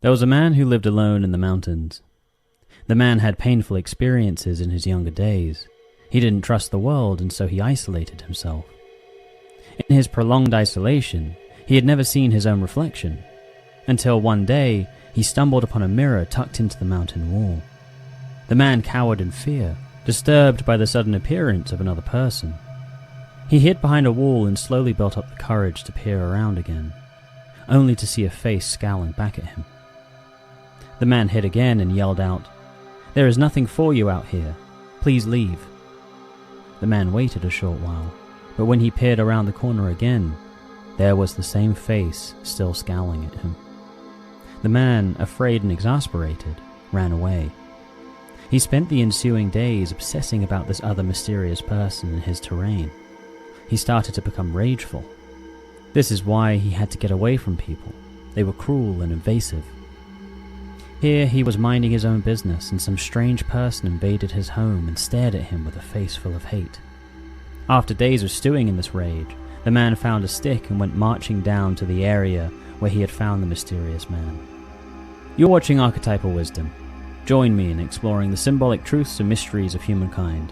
There was a man who lived alone in the mountains. The man had painful experiences in his younger days. He didn't trust the world, and so he isolated himself. In his prolonged isolation, he had never seen his own reflection, until one day he stumbled upon a mirror tucked into the mountain wall. The man cowered in fear, disturbed by the sudden appearance of another person. He hid behind a wall and slowly built up the courage to peer around again, only to see a face scowling back at him. The man hid again and yelled out, "There is nothing for you out here. Please leave." The man waited a short while, but when he peered around the corner again, there was the same face still scowling at him. The man, afraid and exasperated, ran away. He spent the ensuing days obsessing about this other mysterious person in his terrain. He started to become rageful. This is why he had to get away from people. They were cruel and invasive. Here he was minding his own business, and some strange person invaded his home and stared at him with a face full of hate. After days of stewing in this rage, the man found a stick and went marching down to the area where he had found the mysterious man. You're watching Archetypal Wisdom. Join me in exploring the symbolic truths and mysteries of humankind.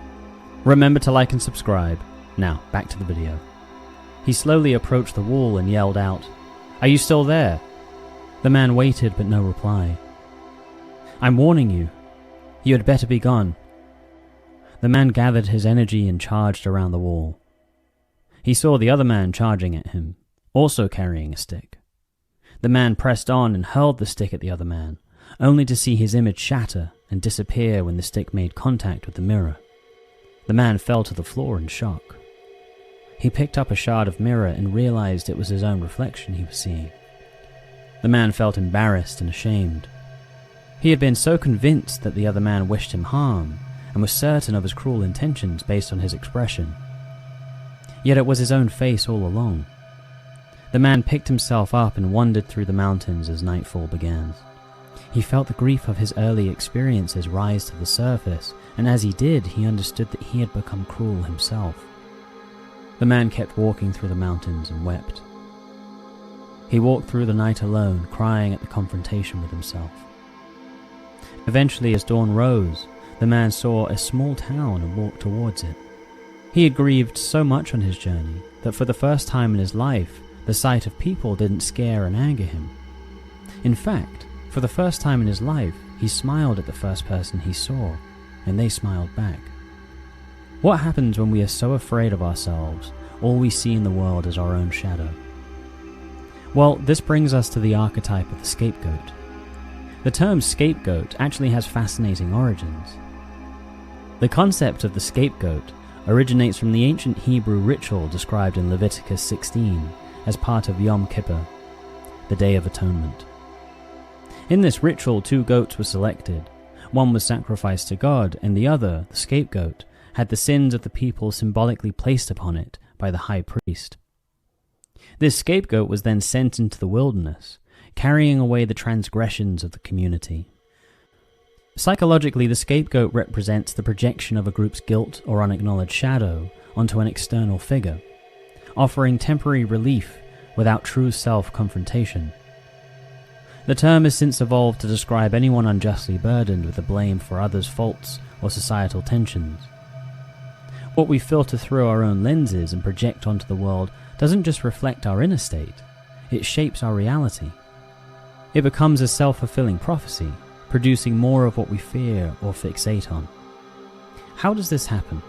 Remember to like and subscribe. Now, back to the video. He slowly approached the wall and yelled out, "Are you still there?" The man waited, but no reply. "I'm warning you. You had better be gone." The man gathered his energy and charged around the wall. He saw the other man charging at him, also carrying a stick. The man pressed on and hurled the stick at the other man, only to see his image shatter and disappear when the stick made contact with the mirror. The man fell to the floor in shock. He picked up a shard of mirror and realized it was his own reflection he was seeing. The man felt embarrassed and ashamed. He had been so convinced that the other man wished him harm, and was certain of his cruel intentions based on his expression. Yet it was his own face all along. The man picked himself up and wandered through the mountains as nightfall began. He felt the grief of his early experiences rise to the surface, and as he did, he understood that he had become cruel himself. The man kept walking through the mountains and wept. He walked through the night alone, crying at the confrontation with himself. Eventually, as dawn rose, the man saw a small town and walked towards it. He had grieved so much on his journey that for the first time in his life, the sight of people didn't scare and anger him. In fact, for the first time in his life, he smiled at the first person he saw, and they smiled back. What happens when we are so afraid of ourselves, all we see in the world is our own shadow? Well, this brings us to the archetype of the scapegoat. The term scapegoat actually has fascinating origins. The concept of the scapegoat originates from the ancient Hebrew ritual described in Leviticus 16 as part of Yom Kippur, the Day of Atonement. In this ritual, 2 goats were selected. One was sacrificed to God, and the other, the scapegoat, had the sins of the people symbolically placed upon it by the high priest. This scapegoat was then sent into the wilderness, carrying away the transgressions of the community. Psychologically, the scapegoat represents the projection of a group's guilt or unacknowledged shadow onto an external figure, offering temporary relief without true self-confrontation. The term has since evolved to describe anyone unjustly burdened with the blame for others' faults or societal tensions. What we filter through our own lenses and project onto the world doesn't just reflect our inner state, it shapes our reality. It becomes a self-fulfilling prophecy, producing more of what we fear or fixate on. How does this happen?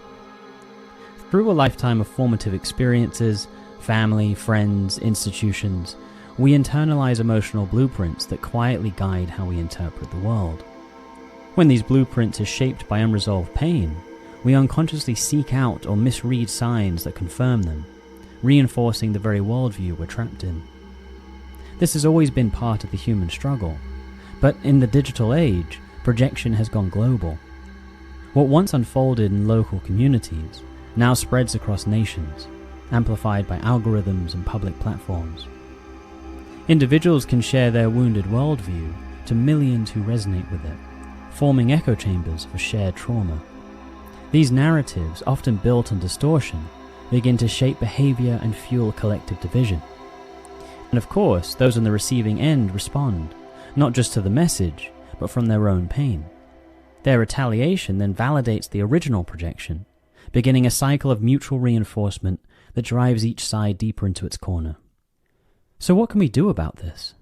Through a lifetime of formative experiences, family, friends, institutions, we internalize emotional blueprints that quietly guide how we interpret the world. When these blueprints are shaped by unresolved pain, we unconsciously seek out or misread signs that confirm them, reinforcing the very worldview we're trapped in. This has always been part of the human struggle, but in the digital age, projection has gone global. What once unfolded in local communities now spreads across nations, amplified by algorithms and public platforms. Individuals can share their wounded worldview to millions who resonate with it, forming echo chambers of a shared trauma. These narratives, often built on distortion, begin to shape behavior and fuel collective division. And of course, those on the receiving end respond, not just to the message, but from their own pain. Their retaliation then validates the original projection, beginning a cycle of mutual reinforcement that drives each side deeper into its corner. So what can we do about this?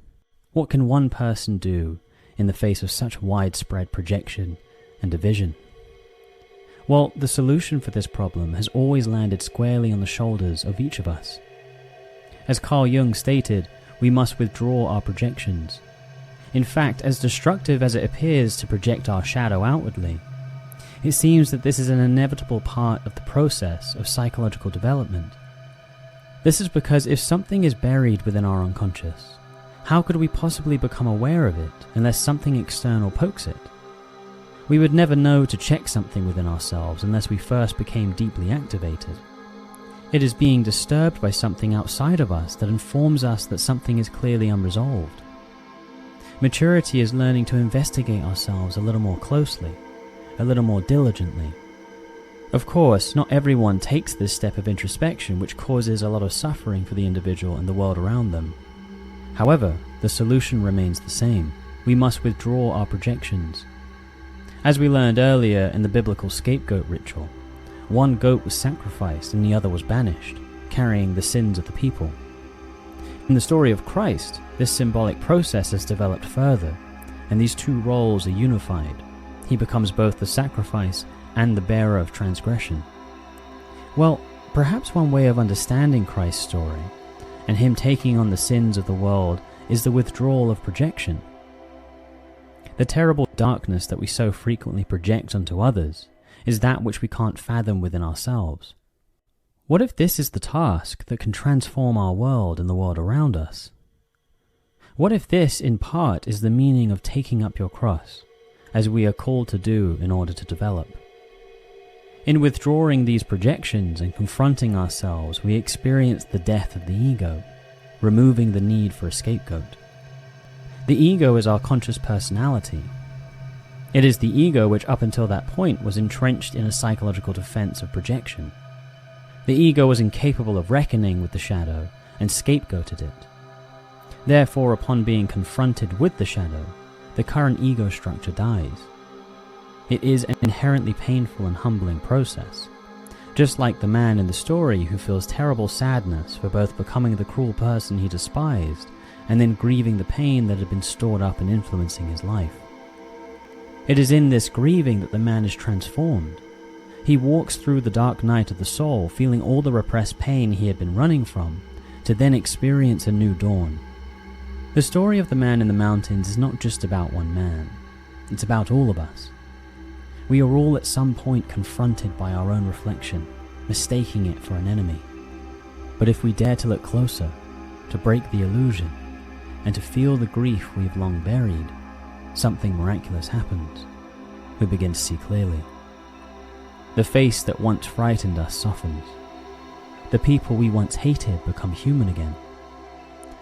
What can one person do in the face of such widespread projection and division? Well, the solution for this problem has always landed squarely on the shoulders of each of us. As Carl Jung stated, we must withdraw our projections. In fact, as destructive as it appears to project our shadow outwardly, it seems that this is an inevitable part of the process of psychological development. This is because if something is buried within our unconscious, how could we possibly become aware of it unless something external pokes it? We would never know to check something within ourselves unless we first became deeply activated. It is being disturbed by something outside of us that informs us that something is clearly unresolved. Maturity is learning to investigate ourselves a little more closely, a little more diligently. Of course, not everyone takes this step of introspection, which causes a lot of suffering for the individual and the world around them. However, the solution remains the same. We must withdraw our projections. As we learned earlier in the biblical scapegoat ritual, one goat was sacrificed and the other was banished, carrying the sins of the people. In the story of Christ, this symbolic process has developed further, and these two roles are unified. He becomes both the sacrifice and the bearer of transgression. Well, perhaps one way of understanding Christ's story, and him taking on the sins of the world, is the withdrawal of projection. The terrible darkness that we so frequently project onto others is that which we can't fathom within ourselves. What if this is the task that can transform our world and the world around us? What if this, in part, is the meaning of taking up your cross, as we are called to do in order to develop? In withdrawing these projections and confronting ourselves, we experience the death of the ego, removing the need for a scapegoat. The ego is our conscious personality. It is the ego which up until that point was entrenched in a psychological defense of projection. The ego was incapable of reckoning with the shadow and scapegoated it. Therefore, upon being confronted with the shadow, the current ego structure dies. It is an inherently painful and humbling process, just like the man in the story who feels terrible sadness for both becoming the cruel person he despised and then grieving the pain that had been stored up and influencing his life. It is in this grieving that the man is transformed. He walks through the dark night of the soul, feeling all the repressed pain he had been running from, to then experience a new dawn. The story of the man in the mountains is not just about one man. It's about all of us. We are all at some point confronted by our own reflection, mistaking it for an enemy. But if we dare to look closer, to break the illusion, and to feel the grief we've long buried, something miraculous happens. We begin to see clearly. The face that once frightened us softens. The people we once hated become human again.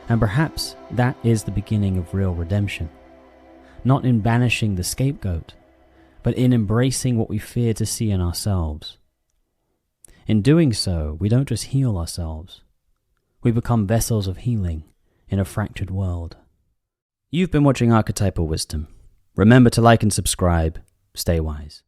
And perhaps that is the beginning of real redemption. Not in banishing the scapegoat, but in embracing what we fear to see in ourselves. In doing so, we don't just heal ourselves. We become vessels of healing in a fractured world. You've been watching Archetypal Wisdom. Remember to like and subscribe. Stay wise.